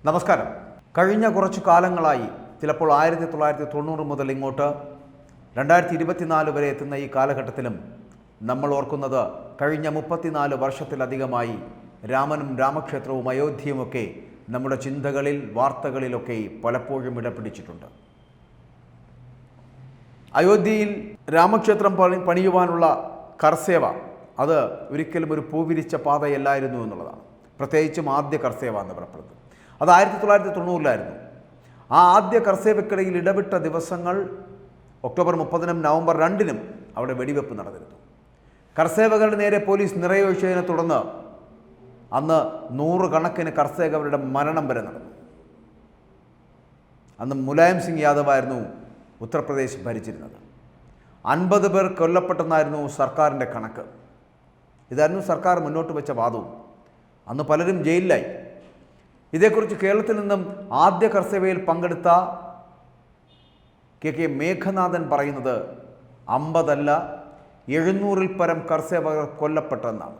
നമസ്കാരം. കഴിഞ്ഞ കുറച്ചു കാലങ്ങളായി, ചിലപ്പോൾ 1990 മുതൽ ഇങ്ങോട്ട് 2024 വരെ എത്തുന്ന ഈ കാലഘട്ടത്തിലും നമ്മൾ ഓർക്കുന്നത് കഴിഞ്ഞ 34 വർഷത്തിലധികമായി രാമനും രാമക്ഷേത്രവും അയോധ്യയുമൊക്കെ നമ്മുടെ ചിന്തകളിൽ, വാർത്തകളിലൊക്കെ പലപ്പോഴും ഇടപിടിച്ചിട്ടുണ്ട്. അയോധ്യയിൽ രാമക്ഷേത്രം പണിയുവാനുള്ള കർസേവ അത് ഒരിക്കലും ഒരു പൂവിരിച്ച പാതയല്ലായിരുന്നു എന്നുള്ളതാണ്. പ്രത്യേകിച്ചും ആദ്യ കർസേവ എന്ന് പറയപ്പെടുന്നത് അത് 1990-ലായിരുന്നു. ആ ആദ്യ കർസേവയ്ക്കിടയിൽ ഇടവിട്ട ദിവസങ്ങൾ ഒക്ടോബർ 30-നും നവംബർ 2-നും അവിടെ വെടിവെപ്പ് നടന്നിരുന്നു. കർസേവകളുടെ നേരെ പോലീസ് നിറയൊഴിച്ചതിനെ തുടർന്ന് അന്ന് 100 കണക്കിന് കർസേവകരുടെ മരണം വരെ നടന്നു. അന്ന് മുലായം സിംഗ് യാദവായിരുന്നു ഉത്തർപ്രദേശ് ഭരിച്ചിരുന്നത്. 50 പേർ കൊല്ലപ്പെട്ടെന്നായിരുന്നു സർക്കാരിൻ്റെ കണക്ക്. ഇതായിരുന്നു സർക്കാർ മുന്നോട്ട് വെച്ച വാദവും. അന്ന് പലരും ജയിലിലായി. ഇതേക്കുറിച്ച് കേരളത്തിൽ നിന്നും ആദ്യ കർസേവയിൽ പങ്കെടുത്ത കെ മേഘനാഥൻ പറയുന്നത് 50 അല്ല 700-ൽ പരം കർസേവകർ കൊല്ലപ്പെട്ടെന്നാണ്.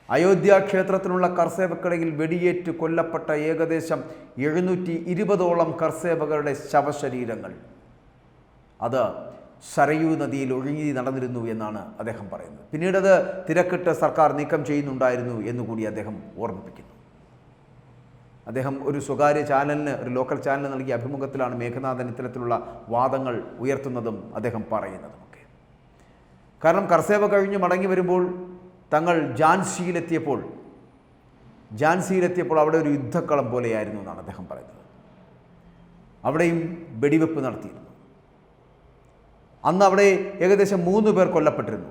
അയോധ്യ ക്ഷേത്രത്തിനുള്ള കർസേവക്കിടയിൽ വെടിയേറ്റ് കൊല്ലപ്പെട്ട ഏകദേശം 720ഓളം കർസേവകരുടെ ശവശരീരങ്ങൾ അത് സരയൂ നദിയിൽ ഒഴുകി നടന്നിരുന്നു എന്നാണ് അദ്ദേഹം പറയുന്നത്. പിന്നീടത് തിരക്കിട്ട് സർക്കാർ നീക്കം ചെയ്യുന്നുണ്ടായിരുന്നു എന്നുകൂടി അദ്ദേഹം ഓർമ്മിപ്പിക്കുന്നു. അദ്ദേഹം ഒരു സ്വകാര്യ ചാനലിന്, ഒരു ലോക്കൽ ചാനലിന് നൽകിയ അഭിമുഖത്തിലാണ് മേഘനാഥൻ ഇത്തരത്തിലുള്ള വാദങ്ങൾ ഉയർത്തുന്നതും അദ്ദേഹം പറയുന്നതുമൊക്കെ. കാരണം കർസേവ കഴിഞ്ഞ് മടങ്ങി വരുമ്പോൾ തങ്ങൾ ഝാൻസിയിലെത്തിയപ്പോൾ അവിടെ ഒരു യുദ്ധക്കളം പോലെയായിരുന്നു എന്നാണ് അദ്ദേഹം പറയുന്നത്. അവിടെയും വെടിവെപ്പ് നടത്തിയിരുന്നു. അന്ന് അവിടെ ഏകദേശം 3 പേർ കൊല്ലപ്പെട്ടിരുന്നു.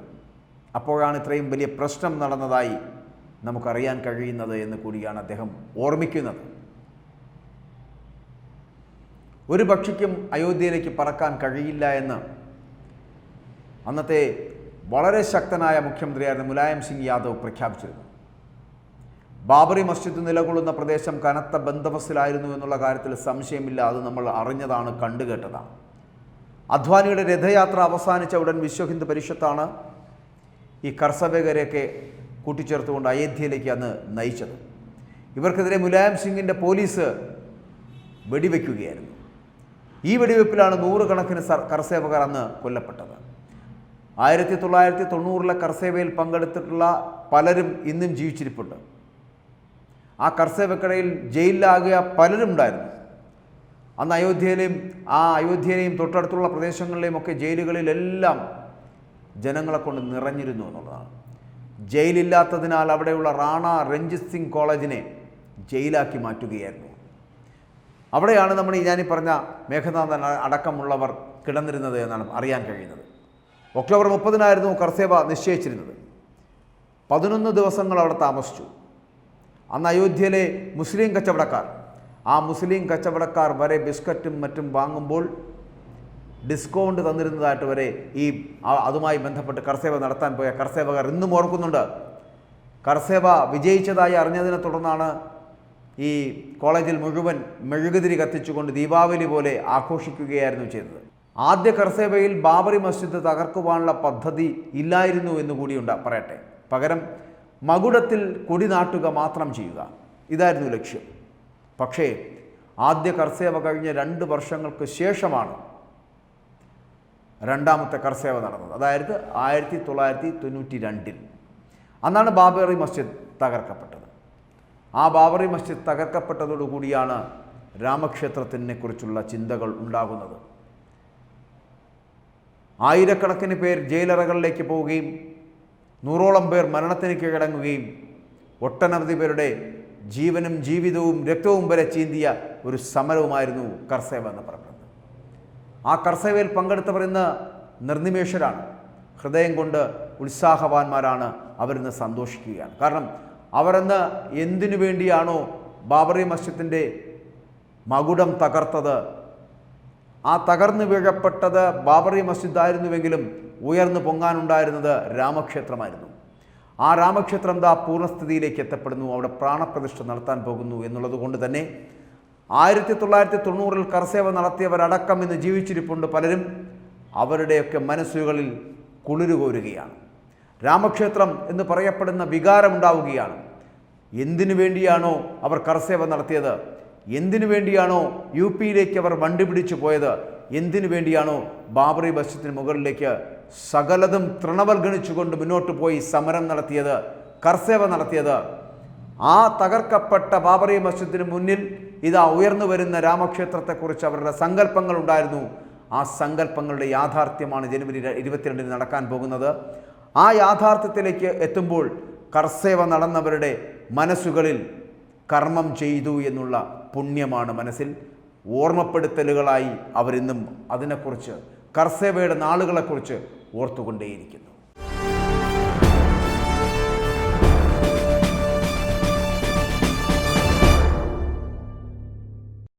അപ്പോഴാണ് ഇത്രയും വലിയ പ്രശ്നം നടന്നതായി നമുക്കറിയാൻ കഴിയുന്നത് എന്ന് കൂടിയാണ് അദ്ദേഹം ഓർമ്മിക്കുന്നത്. ഒരു പക്ഷിക്കും അയോധ്യയിലേക്ക് പറക്കാൻ കഴിയില്ല എന്ന് അന്നത്തെ വളരെ ശക്തനായ മുഖ്യമന്ത്രിയായിരുന്ന മുലായം സിംഗ് യാദവ് പ്രഖ്യാപിച്ചിരുന്നു. ബാബറി മസ്ജിദ് നിലകൊള്ളുന്ന പ്രദേശം കനത്ത ബന്ദോബസ്തിലായിരുന്നു എന്നുള്ള കാര്യത്തിൽ സംശയമില്ല. അത് നമ്മൾ അറിഞ്ഞതാണ്, കണ്ടുകേട്ടതാണ്. അദ്വാനിയുടെ രഥയാത്ര അവസാനിച്ച ഉടൻ വിശ്വ ഹിന്ദു പരിഷത്താണ് ഈ കർസേവകരെയൊക്കെ കൂട്ടിച്ചേർത്തുകൊണ്ട് അയോധ്യയിലേക്ക് അന്ന് നയിച്ചത്. ഇവർക്കെതിരെ മുലായം സിംഗിൻ്റെ പോലീസ് വെടിവെക്കുകയായിരുന്നു. ഈ വെടിവെപ്പിലാണ് 100 കണക്കിന് കർസേവകർ അന്ന് കൊല്ലപ്പെട്ടത്. 1990-ലെ കർസേവയിൽ പങ്കെടുത്തിട്ടുള്ള പലരും ഇന്നും ജീവിച്ചിരിപ്പുണ്ട്. ആ കർസേവക്കിടയിൽ ജയിലിലാകിയ പലരും ഉണ്ടായിരുന്നു. അന്ന് അയോധ്യയിലെയും തൊട്ടടുത്തുള്ള പ്രദേശങ്ങളിലെയും ഒക്കെ ജയിലുകളിലെല്ലാം ജനങ്ങളെ കൊണ്ട് നിറഞ്ഞിരുന്നു എന്നുള്ളതാണ്. ജയിലില്ലാത്തതിനാൽ അവിടെയുള്ള റാണ രഞ്ജിത് സിംഗ് കോളേജിനെ ജയിലാക്കി മാറ്റുകയായിരുന്നു. അവിടെയാണ് ഞാനീ പറഞ്ഞ മേഘനാഥൻ അടക്കമുള്ളവർ കിടന്നിരുന്നത് എന്നാണ് അറിയാൻ കഴിയുന്നത്. ഒക്ടോബർ 30-നായിരുന്നു കർസേവ നിശ്ചയിച്ചിരുന്നത്. 11 ദിവസങ്ങൾ അവിടെ താമസിച്ചു. അന്ന് അയോധ്യയിലെ മുസ്ലിം കച്ചവടക്കാർ വരെ ബിസ്ക്കറ്റും മറ്റും വാങ്ങുമ്പോൾ ഡിസ്കൗണ്ട് തന്നിരുന്നതായിട്ട് വരെ അതുമായി ബന്ധപ്പെട്ട് കർസേവ നടത്താൻ പോയ കർസേവകർ ഇന്നും ഓർക്കുന്നുണ്ട്. കർസേവ വിജയിച്ചതായി അറിഞ്ഞതിനെ തുടർന്നാണ് ഈ കോളേജിൽ മുഴുവൻ മെഴുകുതിരി കത്തിച്ചുകൊണ്ട് ദീപാവലി പോലെ ആഘോഷിക്കുകയായിരുന്നു ചെയ്തത്. ആദ്യ കർസേവയിൽ ബാബറി മസ്ജിദ് തകർക്കുവാനുള്ള പദ്ധതി ഇല്ലായിരുന്നു എന്നുകൂടി പറയട്ടെ. പകരം മകുടത്തിൽ കൊടി നാട്ടുക മാത്രം ചെയ്യുക, ഇതായിരുന്നു ലക്ഷ്യം. പക്ഷേ ആദ്യ കർസേവ കഴിഞ്ഞ 2 വർഷങ്ങൾക്ക് ശേഷമാണ് രണ്ടാമത്തെ കർസേവ നടന്നത്. അതായത് 1992-ൽ. അന്നാണ് ബാബറി മസ്ജിദ് തകർക്കപ്പെട്ടത്. ആ ബാബറി മസ്ജിദ് തകർക്കപ്പെട്ടതോടുകൂടിയാണ് രാമക്ഷേത്രത്തിനെ കുറിച്ചുള്ള ചിന്തകൾ ഉണ്ടാകുന്നത്. ആയിരക്കണക്കിന് പേർ ജയിലറകളിലേക്ക് പോവുകയും 100ഓളം പേർ മരണത്തിന് കീഴടങ്ങുകയും ഒട്ടനവധി പേരുടെ ജീവനും ജീവിതവും രക്തവും വരെ ചീന്തിയ ഒരു സമരവുമായിരുന്നു കർസേവ എന്ന് പറയുന്നത്. ആ കർസേവയിൽ പങ്കെടുത്തവർ ഇന്ന് നിർനിമേഷരാണ്, ഹൃദയം കൊണ്ട് ഉത്സാഹവാന്മാരാണ്. അവരിന്ന് സന്തോഷിക്കുകയാണ്. കാരണം അവരെന്ന് എന്തിനു വേണ്ടിയാണോ ബാബറി മസ്ജിദിൻ്റെ മകുടം തകർത്തത്, ആ തകർന്നു വീഴപ്പെട്ടത് ബാബറി മസ്ജിദ് ആയിരുന്നുവെങ്കിലും ഉയർന്നു പൊങ്ങാനുണ്ടായിരുന്നത് രാമക്ഷേത്രമായിരുന്നു. ആ രാമക്ഷേത്രം പൂർണ്ണസ്ഥിതിയിലേക്ക് എത്തപ്പെടുന്നു, അവിടെ പ്രാണപ്രതിഷ്ഠ നടത്താൻ പോകുന്നു എന്നുള്ളത് കൊണ്ട് തന്നെ 1990-ൽ കർസേവ നടത്തിയവരടക്കം ഇന്ന് ജീവിച്ചിരിപ്പുണ്ട് പലരും. അവരുടെയൊക്കെ മനസ്സുകളിൽ കുളിരുകോരുകയാണ്. രാമക്ഷേത്രം എന്ന് പറയപ്പെടുന്ന വികാരമുണ്ടാവുകയാണ്. എന്തിനു വേണ്ടിയാണോ അവർ കർസേവ നടത്തിയത്, എന്തിനു വേണ്ടിയാണോ യു പിയിലേക്ക് അവർ വണ്ടി പിടിച്ചു പോയത്, എന്തിനു വേണ്ടിയാണോ ബാബറി മസ്ജിദിന് മുകളിലേക്ക് സകലതും തൃണവൽഗണിച്ചുകൊണ്ട് മുന്നോട്ട് പോയി സമരം നടത്തിയത്, കർസേവ നടത്തിയത്, ആ തകർക്കപ്പെട്ട ബാബറി മസ്ജിദിന് മുന്നിൽ ഇതാ ഉയർന്നു വരുന്ന രാമക്ഷേത്രത്തെക്കുറിച്ച് അവരുടെ സങ്കല്പങ്ങൾ ഉണ്ടായിരുന്നു. ആ സങ്കല്പങ്ങളുടെ യാഥാർത്ഥ്യമാണ് ജനുവരി 22 നടക്കാൻ പോകുന്നത്. ആ യാഥാർത്ഥ്യത്തിലേക്ക് എത്തുമ്പോൾ കർസേവ നടന്നവരുടെ മനസ്സുകളിൽ കർമ്മം ചെയ്തു എന്നുള്ള പുണ്യമാണ് മനസ്സിൽ. ഓർമ്മപ്പെടുത്തലുകളായി അവരിന്നും അതിനെക്കുറിച്ച്, കർസേവയുടെ നാളുകളെക്കുറിച്ച് ഓർത്തുകൊണ്ടേയിരിക്കുന്നു.